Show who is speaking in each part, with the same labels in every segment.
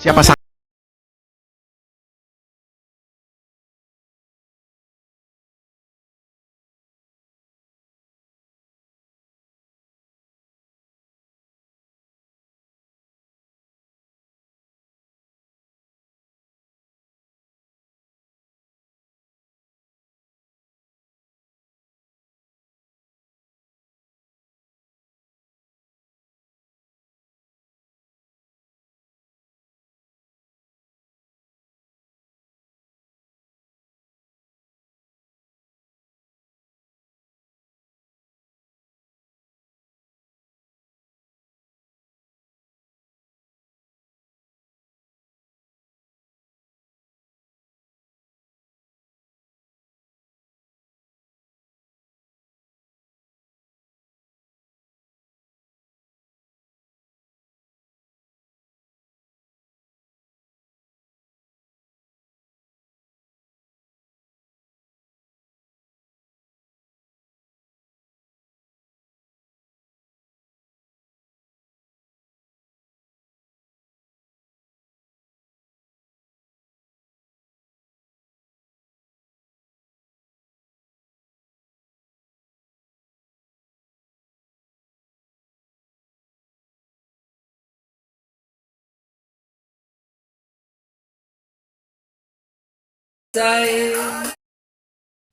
Speaker 1: Siapa sangka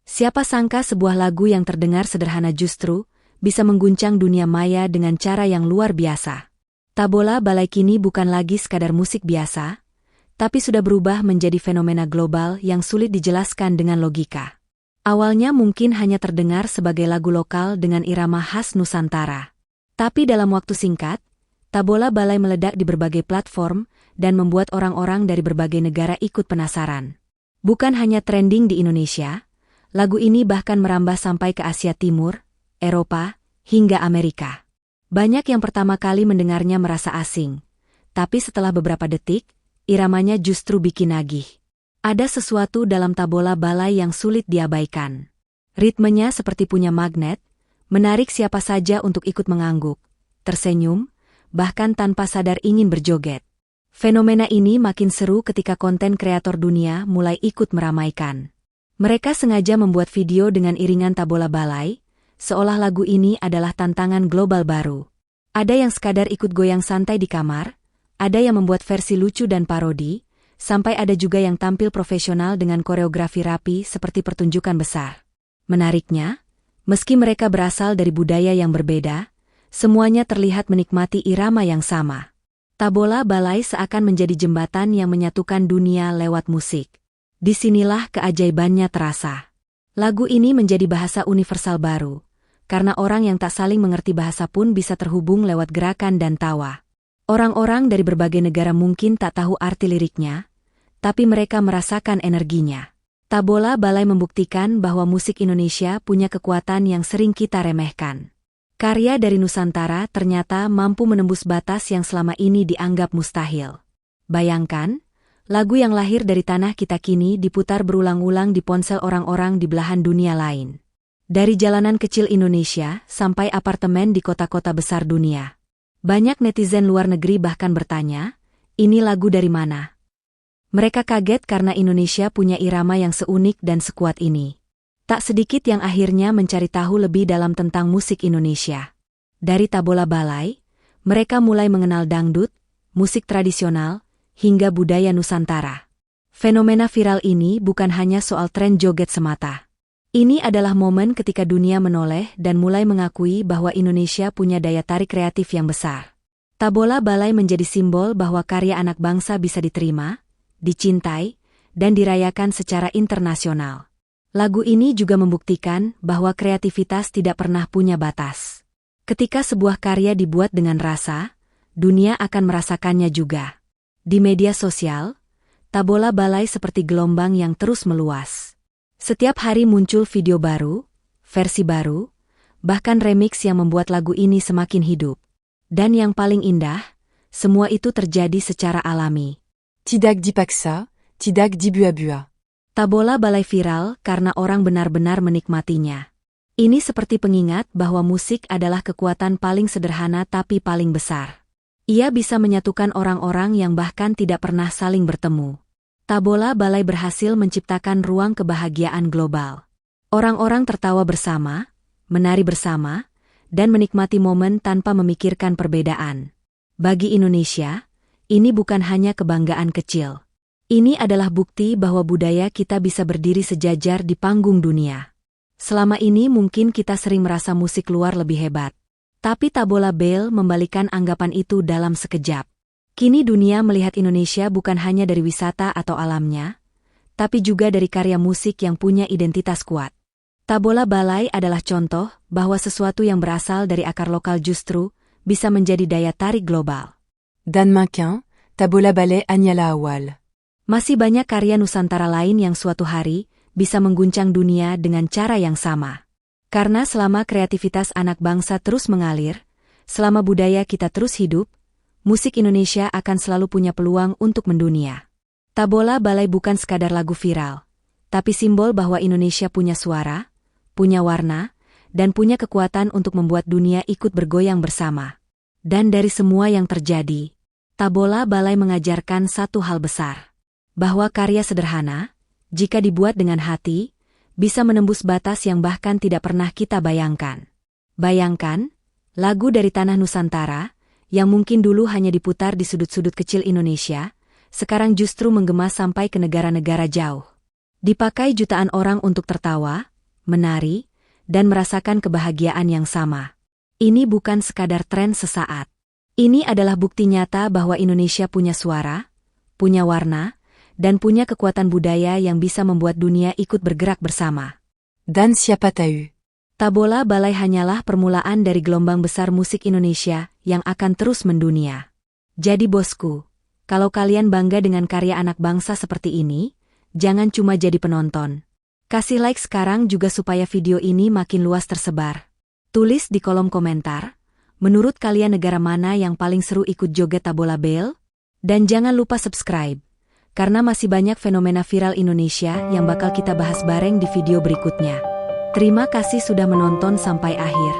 Speaker 2: Siapa sangka sebuah lagu yang terdengar sederhana justru bisa mengguncang dunia maya dengan cara yang luar biasa. Tabola Balai kini bukan lagi sekadar musik biasa, tapi sudah berubah menjadi fenomena global yang sulit dijelaskan dengan logika. Awalnya mungkin hanya terdengar sebagai lagu lokal dengan irama khas Nusantara. Tapi dalam waktu singkat, Tabola Balai meledak di berbagai platform dan membuat orang-orang dari berbagai negara ikut penasaran. Bukan hanya trending di Indonesia, lagu ini bahkan merambah sampai ke Asia Timur, Eropa, hingga Amerika. Banyak yang pertama kali mendengarnya merasa asing, tapi setelah beberapa detik, iramanya justru bikin nagih. Ada sesuatu dalam Tabola Balai yang sulit diabaikan. Ritmenya seperti punya magnet, menarik siapa saja untuk ikut mengangguk, tersenyum, bahkan tanpa sadar ingin berjoget. Fenomena ini makin seru ketika konten kreator dunia mulai ikut meramaikan. Mereka sengaja membuat video dengan iringan Tabola Balai, seolah lagu ini adalah tantangan global baru. Ada yang sekadar ikut goyang santai di kamar, ada yang membuat versi lucu dan parodi, sampai ada juga yang tampil profesional dengan koreografi rapi seperti pertunjukan besar. Menariknya, meski mereka berasal dari budaya yang berbeda, semuanya terlihat menikmati irama yang sama. Tabola Balai seakan menjadi jembatan yang menyatukan dunia lewat musik. Disinilah keajaibannya terasa. Lagu ini menjadi bahasa universal baru, karena orang yang tak saling mengerti bahasa pun bisa terhubung lewat gerakan dan tawa. Orang-orang dari berbagai negara mungkin tak tahu arti liriknya, tapi mereka merasakan energinya. Tabola Balai membuktikan bahwa musik Indonesia punya kekuatan yang sering kita remehkan. Karya dari Nusantara ternyata mampu menembus batas yang selama ini dianggap mustahil. Bayangkan, lagu yang lahir dari tanah kita kini diputar berulang-ulang di ponsel orang-orang di belahan dunia lain. Dari jalanan kecil Indonesia sampai apartemen di kota-kota besar dunia. Banyak netizen luar negeri bahkan bertanya, ini lagu dari mana? Mereka kaget karena Indonesia punya irama yang seunik dan sekuat ini. Tak sedikit yang akhirnya mencari tahu lebih dalam tentang musik Indonesia. Dari Tabola Balai, mereka mulai mengenal dangdut, musik tradisional, hingga budaya Nusantara. Fenomena viral ini bukan hanya soal tren joget semata. Ini adalah momen ketika dunia menoleh dan mulai mengakui bahwa Indonesia punya daya tarik kreatif yang besar. Tabola Balai menjadi simbol bahwa karya anak bangsa bisa diterima, dicintai, dan dirayakan secara internasional. Lagu ini juga membuktikan bahwa kreativitas tidak pernah punya batas. Ketika sebuah karya dibuat dengan rasa, dunia akan merasakannya juga. Di media sosial, Tabola Balai seperti gelombang yang terus meluas. Setiap hari muncul video baru, versi baru, bahkan remix yang membuat lagu ini semakin hidup. Dan yang paling indah, semua itu terjadi secara alami.
Speaker 3: Tidak dipaksa, tidak dibuat-buat.
Speaker 2: Tabola Balai viral karena orang benar-benar menikmatinya. Ini seperti pengingat bahwa musik adalah kekuatan paling sederhana tapi paling besar. Ia bisa menyatukan orang-orang yang bahkan tidak pernah saling bertemu. Tabola Balai berhasil menciptakan ruang kebahagiaan global. Orang-orang tertawa bersama, menari bersama, dan menikmati momen tanpa memikirkan perbedaan. Bagi Indonesia, ini bukan hanya kebanggaan kecil. Ini adalah bukti bahwa budaya kita bisa berdiri sejajar di panggung dunia. Selama ini mungkin kita sering merasa musik luar lebih hebat. Tapi Tabola Bale membalikan anggapan itu dalam sekejap. Kini dunia melihat Indonesia bukan hanya dari wisata atau alamnya, tapi juga dari karya musik yang punya identitas kuat. Tabola Balai adalah contoh bahwa sesuatu yang berasal dari akar lokal justru bisa menjadi daya tarik global.
Speaker 3: Dan Mankin, Tabola Balai Agnala Awal.
Speaker 2: Masih banyak karya Nusantara lain yang suatu hari bisa mengguncang dunia dengan cara yang sama. Karena selama kreativitas anak bangsa terus mengalir, selama budaya kita terus hidup, musik Indonesia akan selalu punya peluang untuk mendunia. Tabola Balai bukan sekadar lagu viral, tapi simbol bahwa Indonesia punya suara, punya warna, dan punya kekuatan untuk membuat dunia ikut bergoyang bersama. Dan dari semua yang terjadi, Tabola Balai mengajarkan satu hal besar. Bahwa karya sederhana, jika dibuat dengan hati, bisa menembus batas yang bahkan tidak pernah kita bayangkan. Bayangkan, lagu dari tanah Nusantara, yang mungkin dulu hanya diputar di sudut-sudut kecil Indonesia, sekarang justru menggema sampai ke negara-negara jauh. Dipakai jutaan orang untuk tertawa, menari, dan merasakan kebahagiaan yang sama. Ini bukan sekadar tren sesaat. Ini adalah bukti nyata bahwa Indonesia punya suara, punya warna, dan punya kekuatan budaya yang bisa membuat dunia ikut bergerak bersama.
Speaker 3: Dan siapa tahu?
Speaker 2: Tabola Balai hanyalah permulaan dari gelombang besar musik Indonesia yang akan terus mendunia. Jadi bosku, kalau kalian bangga dengan karya anak bangsa seperti ini, jangan cuma jadi penonton. Kasih like sekarang juga supaya video ini makin luas tersebar. Tulis di kolom komentar, menurut kalian negara mana yang paling seru ikut joget Tabola Bale? Dan jangan lupa subscribe, karena masih banyak fenomena viral Indonesia yang bakal kita bahas bareng di video berikutnya. Terima kasih sudah menonton sampai akhir.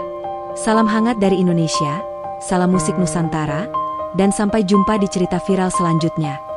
Speaker 2: Salam hangat dari Indonesia, salam musik Nusantara, dan sampai jumpa di cerita viral selanjutnya.